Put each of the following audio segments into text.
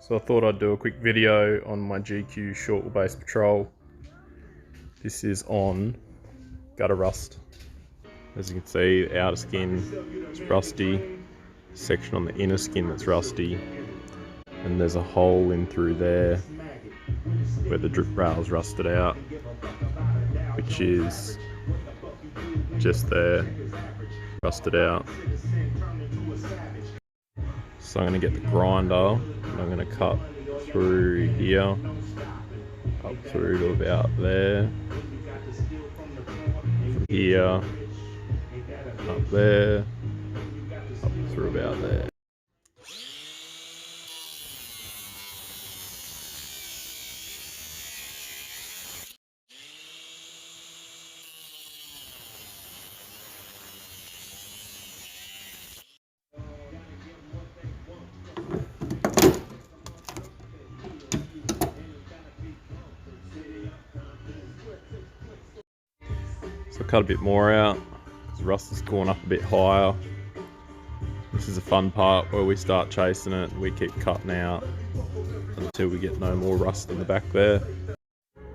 So I thought I'd do a quick video on my GQ short wheelbase patrol. This is on gutter rust. As you can see, the outer skin is rusty, section on the inner skin that's rusty, and there's a hole in through there where the drip rail's rusted out, which is just there, rusted out. So I'm going to get the grinder and I'm going to cut through here, up through to about there, from here, up there, up through about there. So I cut a bit more out because rust has gone up a bit higher. This is the fun part where we start chasing it and we keep cutting out until we get no more rust in the back there.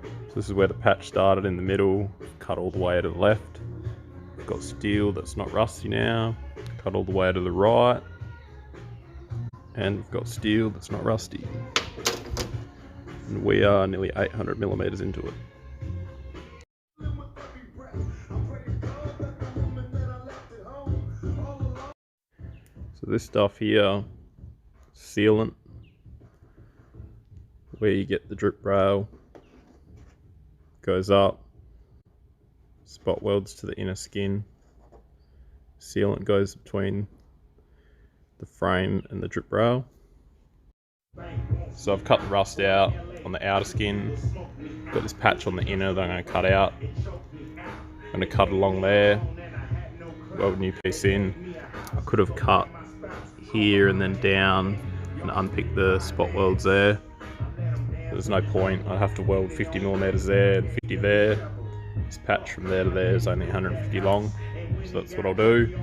So this is where the patch started in the middle, cut all the way to the left. We've got steel that's not rusty now, cut all the way to the right, and we've got steel that's not rusty. And we are nearly 800 millimeters into it. So this stuff here, sealant, where you get the drip rail, goes up, spot welds to the inner skin, sealant goes between the frame and the drip rail. So I've cut the rust out on the outer skin, got this patch on the inner that I'm going to cut out. I'm going to cut along there, weld a new piece in. I could have cut here and then down and unpick the spot welds there. There's no point. I have to weld 50 millimeters there and 50 there. This patch from there to there is only 150 long, so that's what I'll do.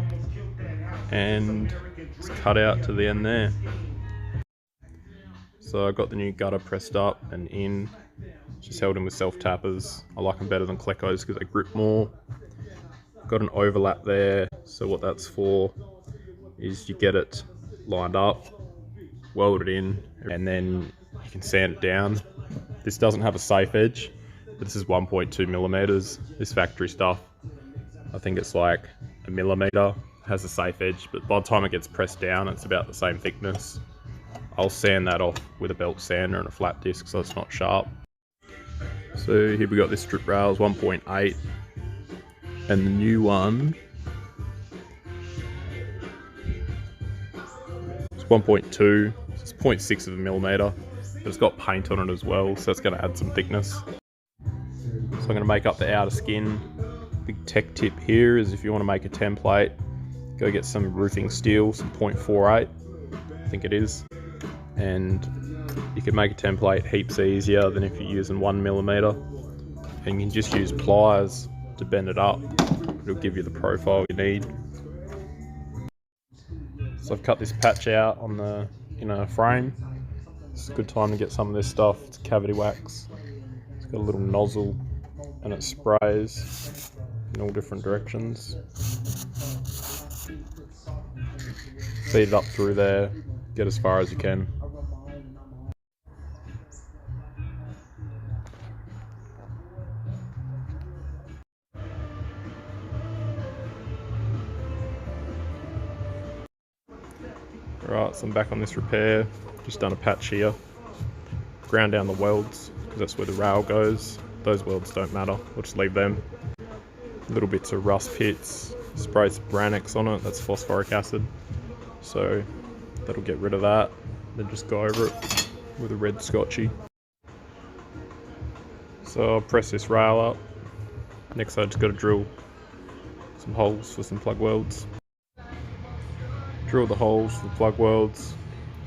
And just cut out to the end there. So I got the new gutter pressed up and in, just held in with self tappers. I like them better than Klecos because they grip more. Got an overlap there, so what that's for is you get it lined up, weld it in, and then you can sand it down. This doesn't have a safe edge, but this is 1.2 millimeters. This factory stuff, I think it's like a millimeter, has a safe edge, but by the time it gets pressed down, it's about the same thickness. I'll sand that off with a belt sander and a flat disc so it's not sharp. So here we got this strip rails 1.8, and the new one, 1.2, it's 0.6 of a millimeter, but it's got paint on it as well, so it's going to add some thickness. So I'm going to make up the outer skin. Big tech tip here is if you want to make a template, go get some roofing steel, some 0.48, I think it is, and you can make a template heaps easier than if you're using 1 millimeter. And you can just use pliers to bend it up. It'll give you the profile you need. So I've cut this patch out on the inner frame. It's a good time to get some of this stuff. It's cavity wax. It's got a little nozzle and it sprays in all different directions. Feed it up through there, get as far as you can. Alright, so I'm back on this repair. Just done a patch here. Ground down the welds, because that's where the rail goes. Those welds don't matter, we'll just leave them. Little bits of rust pits. Spray some Branex on it, that's phosphoric acid. So that'll get rid of that. Then just go over it with a red scotchy. So I'll press this rail up. Next I just got to drill some holes for some plug welds. Drill the holes for the plug welds.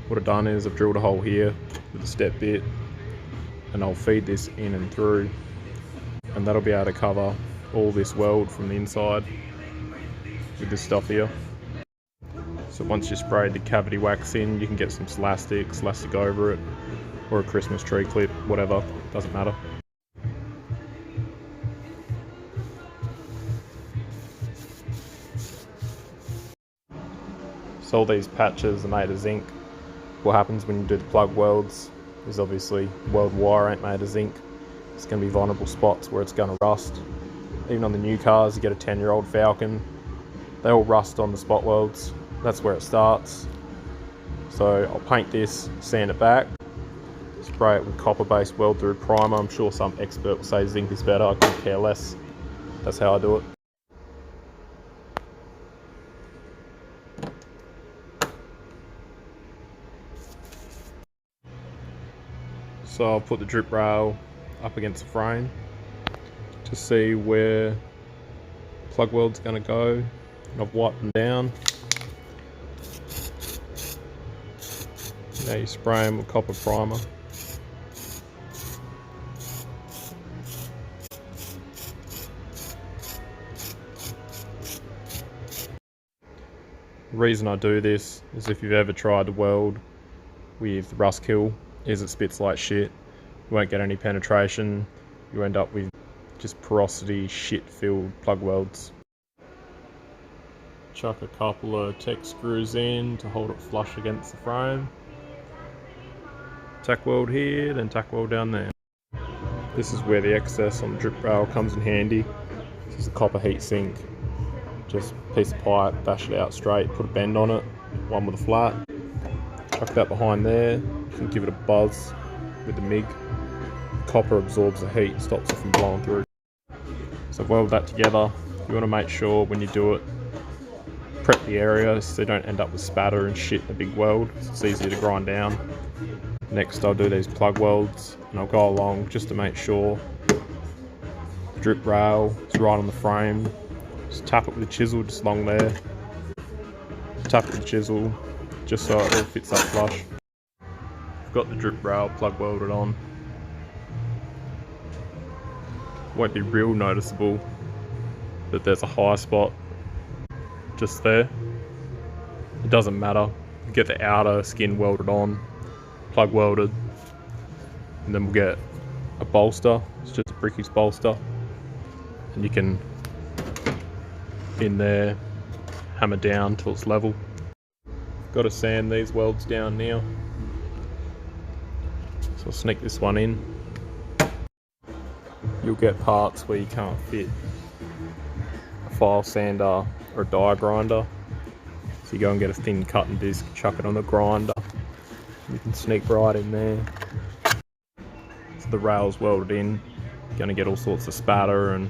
What I've done is I've drilled a hole here with a step bit, and I'll feed this in and through, and that'll be able to cover all this weld from the inside with this stuff here. So once you spray the cavity wax in, you can get some elastic over it, or a Christmas tree clip, whatever, doesn't matter. So all these patches are made of zinc. What happens when you do the plug welds is obviously weld wire ain't made of zinc. It's going to be vulnerable spots where it's going to rust. Even on the new cars, you get a 10-year-old Falcon, they all rust on the spot welds. That's where it starts. So I'll paint this, sand it back, spray it with copper-based weld-through primer. I'm sure some expert will say zinc is better, I couldn't care less. That's how I do it. So I'll put the drip rail up against the frame to see where plug weld's going to go. And I've wiped them down. Now you spray them with copper primer. The reason I do this is if you've ever tried to weld with rust kill, is it spits like shit. You won't get any penetration. You end up with just porosity, shit-filled plug welds. Chuck a couple of Tech screws in to hold it flush against the frame. Tack weld here, then tack weld down there. This is where the excess on the drip rail comes in handy. This is a copper heat sink. Just a piece of pipe, bash it out straight, put a bend on it, one with a flat. Chuck that behind there, you can give it a buzz with the MIG. Copper absorbs the heat, stops it from blowing through. So weld that together. You want to make sure when you do it, prep the area so you don't end up with spatter and shit in the big weld. It's easier to grind down. Next I'll do these plug welds and I'll go along just to make sure the drip rail is right on the frame. Just tap it with a chisel just along there. Tap it with a chisel just so it all fits up flush. I've got the drip rail plug welded on. Won't be real noticeable that there's a high spot just there. It doesn't matter. Get the outer skin welded on, plug welded, and then we'll get a bolster. It's just a brickies bolster, and you can in there hammer down till it's level. Got to sand these welds down now, so I'll sneak this one in. You'll get parts where you can't fit a file sander or a die grinder, so you go and get a thin cutting disc, chuck it on the grinder, you can sneak right in there. So the rail's welded in, you're going to get all sorts of spatter and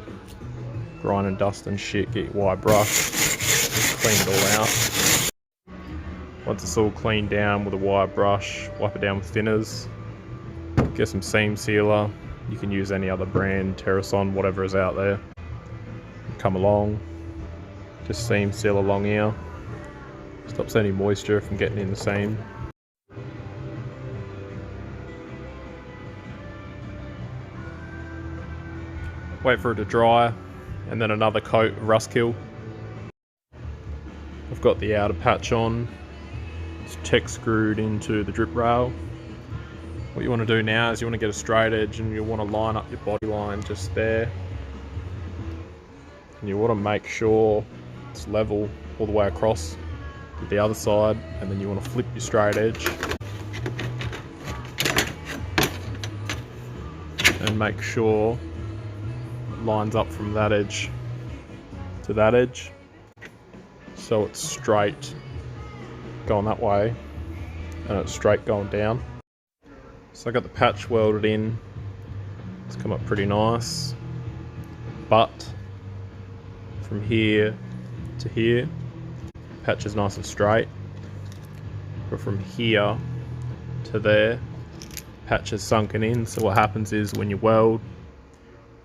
grind and dust and shit. Get your wire brush, clean it all out. Once it's all cleaned down with a wire brush, wipe it down with thinners, get some seam sealer. You can use any other brand, Terrason, whatever is out there. Come along, just seam seal along here. Stops any moisture from getting in the seam. Wait for it to dry, and then another coat of rust kill. I've got the outer patch on. It's Tech screwed into the drip rail. What you want to do now is you want to get a straight edge and you want to line up your body line just there. And you want to make sure it's level all the way across to the other side, and then you want to flip your straight edge and make sure it lines up from that edge to that edge, so it's straight going that way and it's straight going down. So I got the patch welded in. It's come up pretty nice, but from here to here, patch is nice and straight. But from here to there, patch is sunken in. So what happens is when you weld,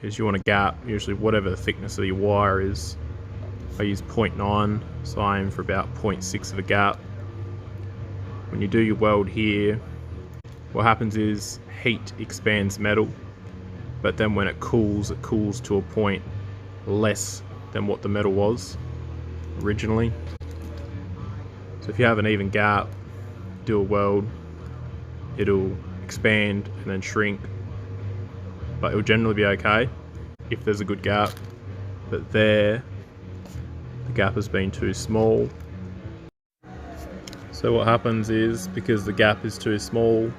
is you want a gap, usually whatever the thickness of your wire is. I use 0.9, so I aim for about 0.6 of a gap. When you do your weld here, what happens is heat expands metal, but then when it cools to a point less than what the metal was originally. So if you have an even gap, do a weld, it'll expand and then shrink, but it'll generally be okay if there's a good gap. But there, the gap has been too small. So what happens is, because the gap is too small,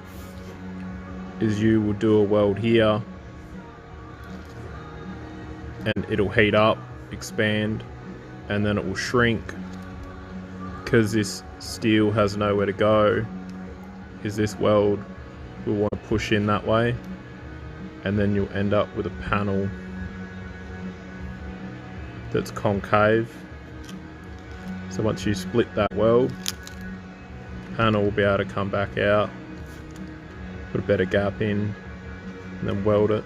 is you will do a weld here and it'll heat up, expand, and then it will shrink. Because this steel has nowhere to go, is this weld will want to push in that way, and then you'll end up with a panel that's concave. So once you split that weld, the panel will be able to come back out, put a better gap in, and then weld it.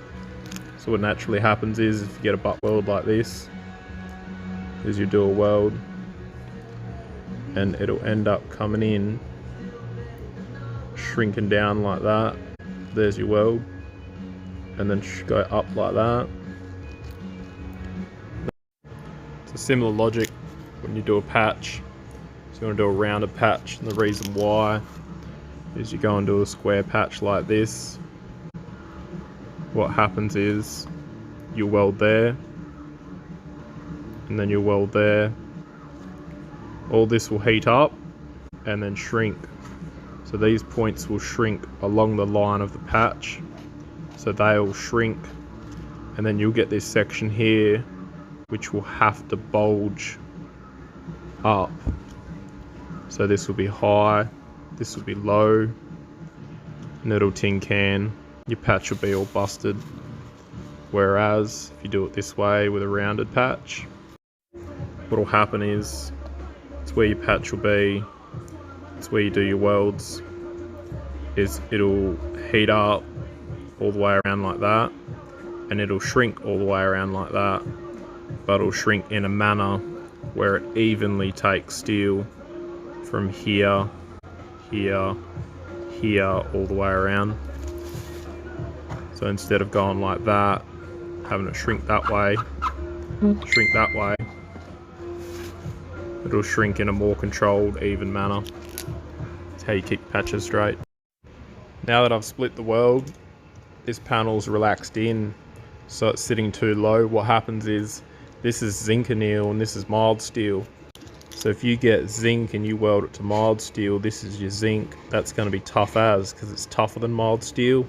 So what naturally happens is, if you get a butt weld like this, is you do a weld and it'll end up coming in, shrinking down like that. There's your weld, and then go up like that. It's a similar logic when you do a patch. So you want to do a rounded patch, and the reason why is you go and do a square patch like this. What happens is you weld there, and then you weld there. All this will heat up and then shrink. So these points will shrink along the line of the patch. So they'll shrink, and then you'll get this section here which will have to bulge up. So this will be high, this will be low, and it'll tin can. Your patch will be all busted. Whereas if you do it this way with a rounded patch, what will happen is, it's where your patch will be, it's where you do your welds, is it'll heat up all the way around like that, and it'll shrink all the way around like that, but it'll shrink in a manner where it evenly takes steel from here, here, here, all the way around. So instead of going like that, having it shrink that way, shrink that way, it'll shrink in a more controlled, even manner. That's how you keep patches straight. Now that I've split the weld, this panel's relaxed in, so it's sitting too low. What happens is, this is zinc anneal and this is mild steel. So if you get zinc and you weld it to mild steel, this is your zinc. That's going to be tough as, because it's tougher than mild steel.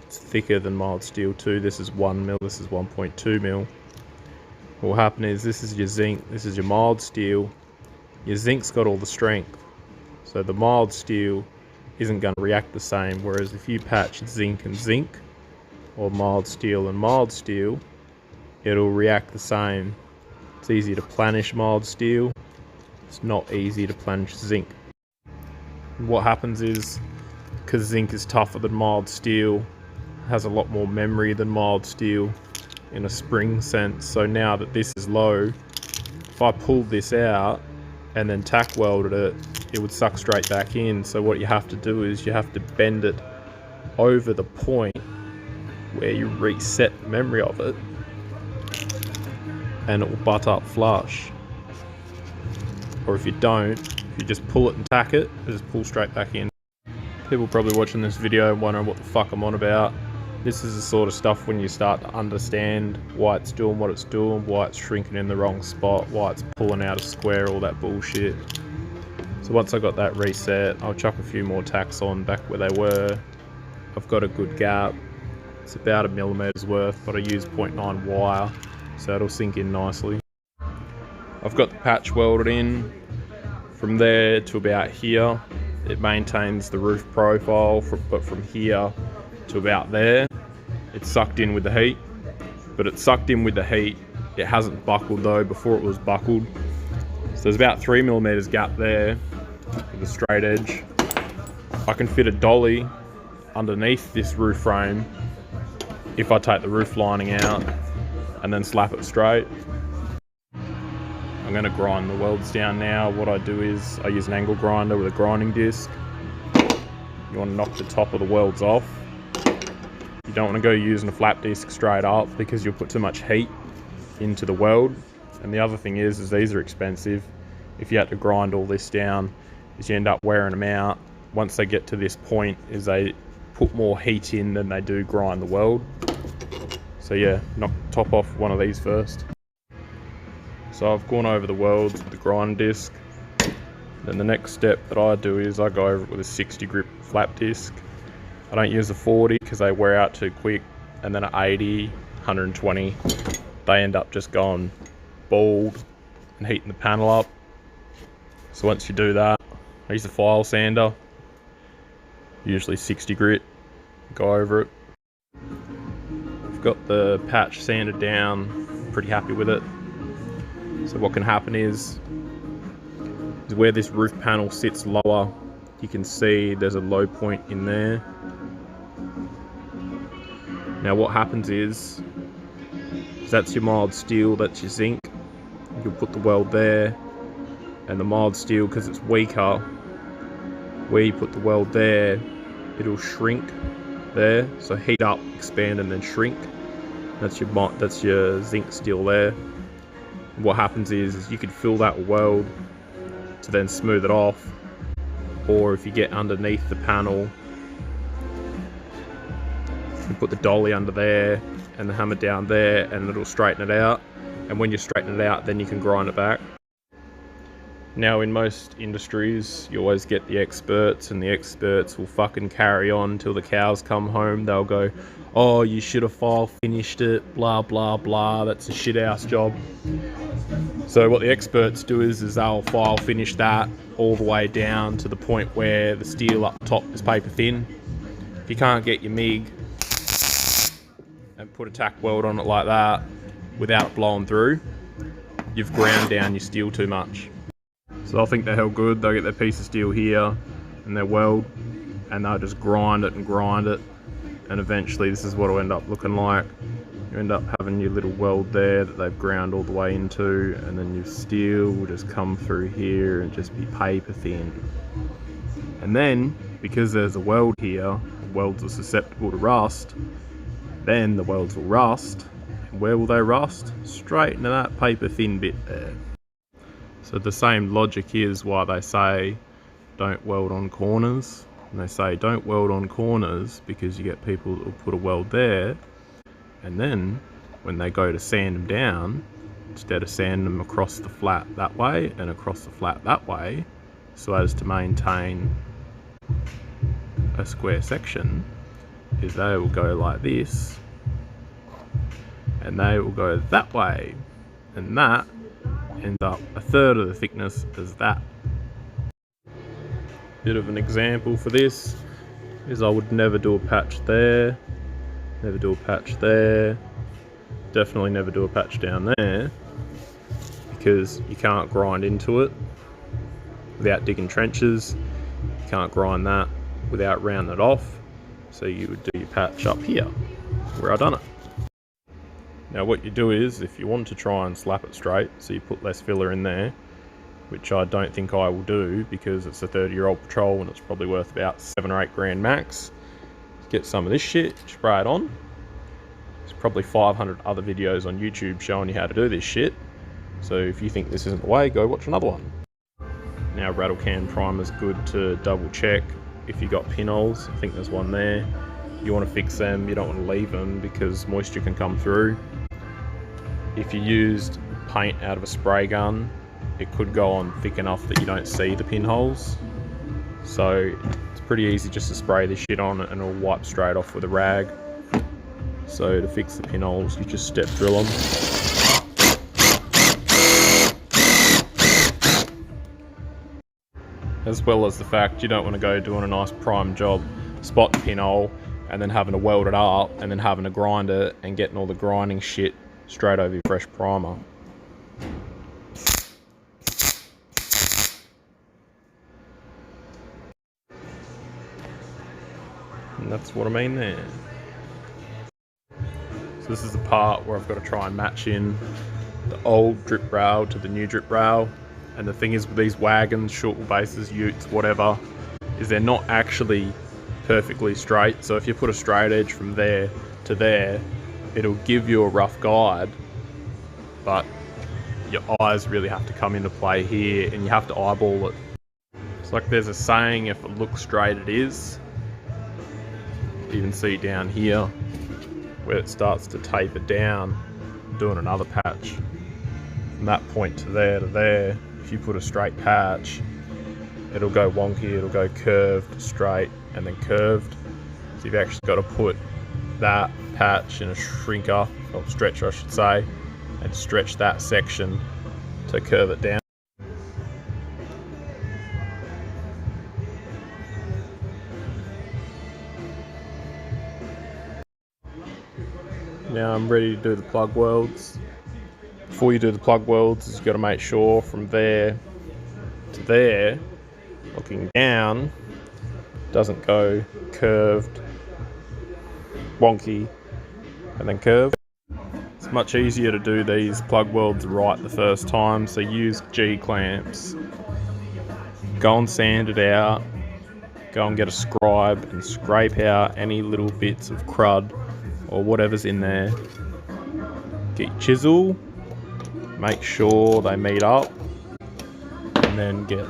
It's thicker than mild steel too. This is 1 mil, this is 1.2 mil. What will happen is, this is your zinc, this is your mild steel. Your zinc's got all the strength, so the mild steel isn't going to react the same. Whereas if you patch zinc and zinc, or mild steel and mild steel, it'll react the same. It's easy to planish mild steel, it's not easy to planish zinc. What happens is, because zinc is tougher than mild steel, has a lot more memory than mild steel in a spring sense. So now that this is low, if I pulled this out and then tack welded it, it would suck straight back in. So what you have to do is, you have to bend it over the point where you reset the memory of it, and it will butt up flush. Or if you don't, if you just pull it and tack it, it just pull straight back in. People probably watching this video wondering what the fuck I'm on about. This is the sort of stuff when you start to understand why it's doing what it's doing, why it's shrinking in the wrong spot, why it's pulling out of square, all that bullshit. So once I got that reset, I'll chuck a few more tacks on back where they were. I've got a good gap. It's about 1 millimeter's worth, but I use 0.9 wire, so it'll sink in nicely. I've got the patch welded in. From there to about here, it maintains the roof profile, but from here to about there, it's sucked in with the heat. But it's sucked in with the heat, it hasn't buckled though. Before it was buckled. So there's about 3 millimeters gap there with a straight edge. I can fit a dolly underneath this roof frame if I take the roof lining out and then slap it straight. I'm going to grind the welds down now. What I do is, I use an angle grinder with a grinding disc. You want to knock the top of the welds off. You don't want to go using a flap disc straight up, because you'll put too much heat into the weld. And the other thing is these are expensive. If you had to grind all this down, is you end up wearing them out. Once they get to this point, is they put more heat in than they do grind the weld. So yeah, top off one of these first. So I've gone over the welds with the grind disc. Then the next step that I do is I go over it with a 60 grip flap disc. I don't use a 40 because they wear out too quick, and then at 80, 120, they end up just going bald and heating the panel up. So once you do that, I use a file sander, usually 60 grit, go over it. I've got the patch sanded down, pretty happy with it. So what can happen is where this roof panel sits lower, you can see there's a low point in there. Now what happens is that's your mild steel, that's your zinc. You'll put the weld there, and the mild steel, because it's weaker, where you put the weld there, it'll shrink there. So heat up, expand, and then shrink. That's your zinc steel there. What happens is you could fill that weld to then smooth it off, or if you get underneath the panel, you put the dolly under there and the hammer down there, and it'll straighten it out. And when you straighten it out, then you can grind it back. Now in most industries, you always get the experts, and the experts will fucking carry on till the cows come home. They'll go, oh, you should have file finished it, blah, blah, blah, that's a shit house job. So what the experts do is they'll file finish that all the way down to the point where the steel up top is paper thin. If you can't get your MIG and put a tack weld on it like that without it blowing through, you've ground down your steel too much. So they'll think they're hell good, they'll get their piece of steel here and their weld, and they'll just grind it, and eventually this is what it'll end up looking like. You end up having your little weld there that they've ground all the way into, and then your steel will just come through here and just be paper thin. And then, because there's a weld here, welds are susceptible to rust, then the welds will rust. And where will they rust? Straight into that paper thin bit there. So the same logic is why they say don't weld on corners. And they say don't weld on corners because you get people that will put a weld there, and then when they go to sand them down, instead of sanding them across the flat that way and across the flat that way, so as to maintain a square section, is they will go like this, and they will go that way, and that ends up a third of the thickness as that. Bit of an example for this is I would never do a patch there, never do a patch there, definitely never do a patch down there, because you can't grind into it without digging trenches, you can't grind that without rounding it off, so you would do your patch up here where I done it. Now what you do is, if you want to try and slap it straight, so you put less filler in there, which I don't think I will do because it's a 30-year-old patrol and it's probably worth about 7 or 8 grand max. Get some of this shit, spray it on. There's probably 500 other videos on YouTube showing you how to do this shit. So if you think this isn't the way, go watch another one. Now rattle can primer's good to double check if you got pinholes. I think there's one there. You want to fix them, you don't want to leave them because moisture can come through. If you used paint out of a spray gun, it could go on thick enough that you don't see the pinholes. So it's pretty easy just to spray this shit on and it'll wipe straight off with a rag. So to fix the pinholes, you just step drill them. As well as the fact you don't want to go doing a nice prime job, spot the pinhole, and then having to weld it up, and then having to grind it and getting all the grinding shit straight over your fresh primer. And that's what I mean there. So this is the part where I've got to try and match in the old drip rail to the new drip rail. And the thing is with these wagons, short wheelbases, utes, whatever, is they're not actually perfectly straight. So if you put a straight edge from there to there, it'll give you a rough guide, but your eyes really have to come into play here and you have to eyeball it. It's like there's a saying, if it looks straight it is. You can see down here where it starts to taper down. I'm doing another patch. From that point to there, if you put a straight patch, it'll go wonky, it'll go curved, straight, and then curved. So you've actually got to put that patch in a shrinker, or stretcher I should say, and stretch that section to curve it down. Now I'm ready to do the plug welds. Before you do the plug welds, you've got to make sure from there to there, looking down, doesn't go curved, wonky, and then curved. It's much easier to do these plug welds right the first time, so use G clamps. Go and sand it out, go and get a scribe and scrape out any little bits of crud or whatever's in there. Get your chisel, make sure they meet up, and then get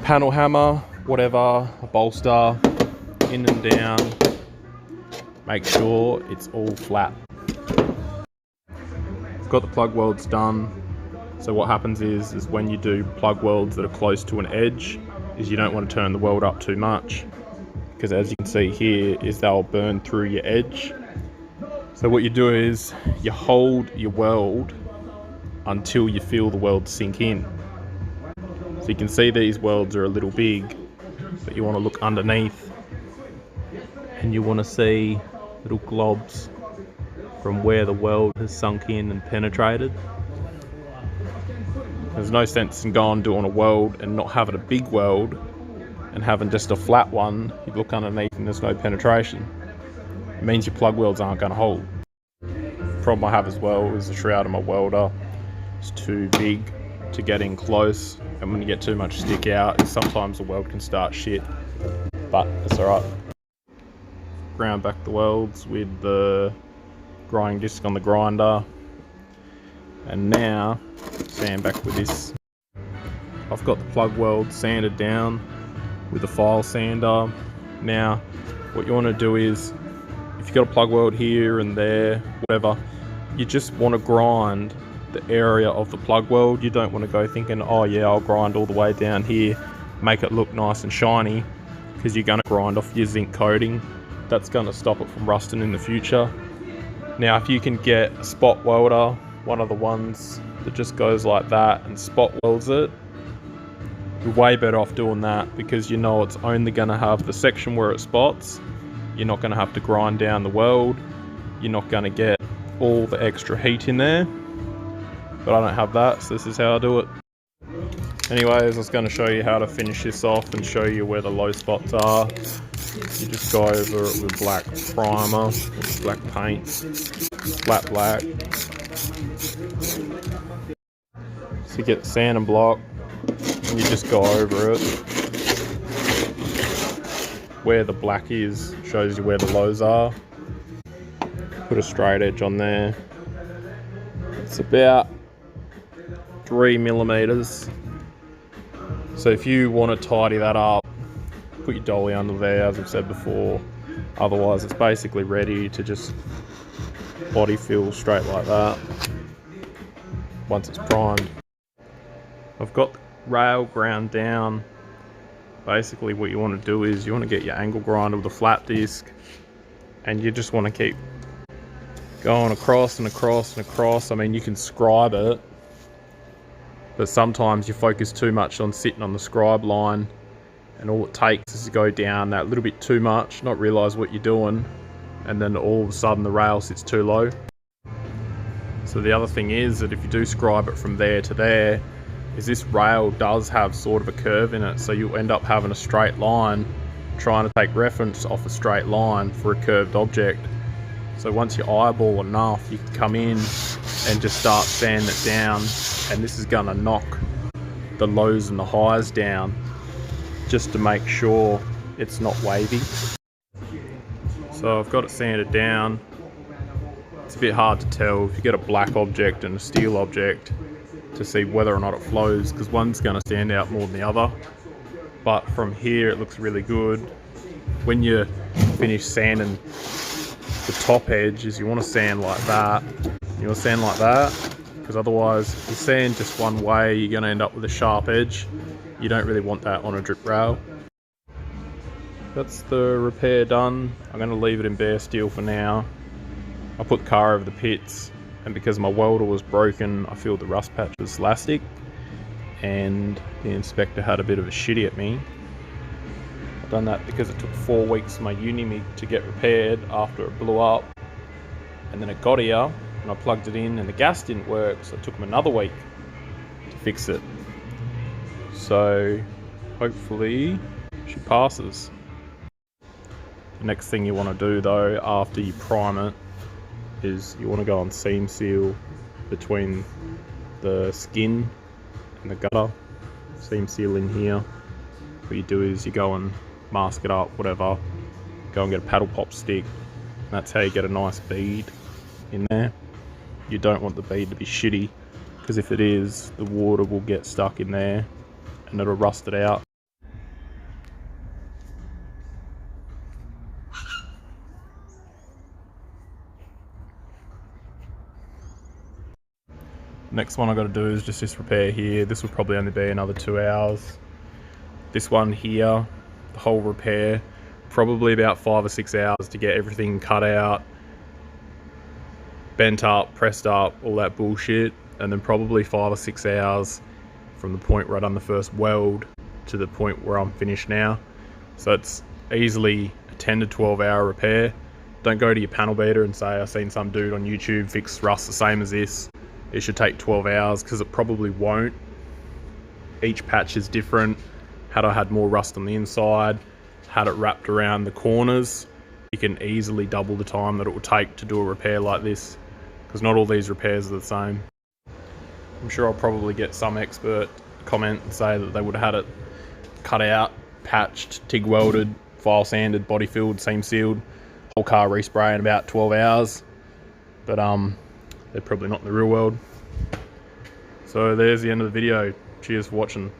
panel hammer, whatever, a bolster, in and down. Make sure it's all flat. Got the plug welds done. So what happens is when you do plug welds that are close to an edge, is you don't want to turn the weld up too much, because as you can see here, is they'll burn through your edge. So what you do is you hold your weld until you feel the weld sink in. So you can see these welds are a little big, but you want to look underneath and you want to see little globs from where the weld has sunk in and penetrated. There's no sense in going doing a weld and not having a big weld and having just a flat one. You look underneath and there's no penetration. It means your plug welds aren't going to hold. The problem I have as well is the shroud of my welder is too big to get in close, and when you get too much stick out, sometimes the weld can start shit, but it's alright. Ground back the welds with the grinding disc on the grinder, and now sand back with this. I've got the plug weld sanded down with a file sander. Now what you want to do is, if you've got a plug weld here and there, whatever, you just want to grind the area of the plug weld. You don't want to go thinking, oh yeah, I'll grind all the way down here, make it look nice and shiny, because you're going to grind off your zinc coating. That's going to stop it from rusting in the future. Now if you can get a spot welder, one of the ones that just goes like that and spot welds it, you're way better off doing that, because you know it's only going to have the section where it spots. You're not going to have to grind down the weld. You're not going to get all the extra heat in there. But I don't have that, so this is how I do it. Anyways, I was going to show you how to finish this off and show you where the low spots are. You just go over it with black primer, black paint, flat black. So you get the sand and block, and you just go over it. Where the black is, shows you where the lows are. Put a straight edge on there. It's about 3 millimeters. So if you want to tidy that up, put your dolly under there, as I've said before. Otherwise it's basically ready to just body fill straight like that once it's primed. I've got the rail ground down. Basically what you want to do is you want to get your angle grinder with a flat disc, and you just want to keep going across and across and across. I mean, you can scribe it, but sometimes you focus too much on sitting on the scribe line, and all it takes is to go down that little bit too much, not realise what you're doing, and then all of a sudden the rail sits too low. So the other thing is that if you do scribe it from there to there, is this rail does have sort of a curve in it, so you end up having a straight line, trying to take reference off a straight line for a curved object. So once you eyeball enough, you can come in and just start sanding it down, and this is going to knock the lows and the highs down just to make sure it's not wavy. So I've got it sanded down. It's a bit hard to tell if you get a black object and a steel object to see whether or not it flows, because one's going to stand out more than the other. but from here it looks really good. When you finish sanding the top edge, is you want to sand like that. You want to sand like that, because otherwise if you sand just one way, you're going to end up with a sharp edge. You don't really want that on a drip rail. That's the repair done. I'm going to leave it in bare steel for now. I put the car over the pits, and because my welder was broken, I filled the rust patch with elastic, and the inspector had a bit of a shitty at me. I've done that because it took 4 weeks for my Unimig to get repaired after it blew up, and then it got here and I plugged it in and the gas didn't work, so it took them another week to fix it. So hopefully she passes. The next thing you want to do though, after you prime it, is you want to go on seam seal between the skin and the gutter. Seam seal in here. What you do is you go and mask it up, whatever. Go and get a paddle pop stick. And that's how you get a nice bead in there. You don't want the bead to be shitty, because if it is, the water will get stuck in there and it'll rust it out. Next one I got to do is just this repair here. This will probably only be another 2 hours. This one here, the whole repair, probably about 5 or 6 hours to get everything cut out, bent up, pressed up, all that bullshit, and then probably 5 or 6 hours from the point where I done the first weld to the point where I'm finished now. So it's easily a 10 to 12 hour repair. Don't go to your panel beater and say, I've seen some dude on YouTube fix rust the same as this. It should take 12 hours, because it probably won't. Each patch is different. Had I had more rust on the inside, had it wrapped around the corners, you can easily double the time that it will take to do a repair like this, because not all these repairs are the same. I'm sure I'll probably get some expert comment and say that they would have had it cut out, patched, TIG welded, file sanded, body filled, seam sealed, whole car respray in about 12 hours. But they're probably not in the real world. So there's the end of the video. Cheers for watching.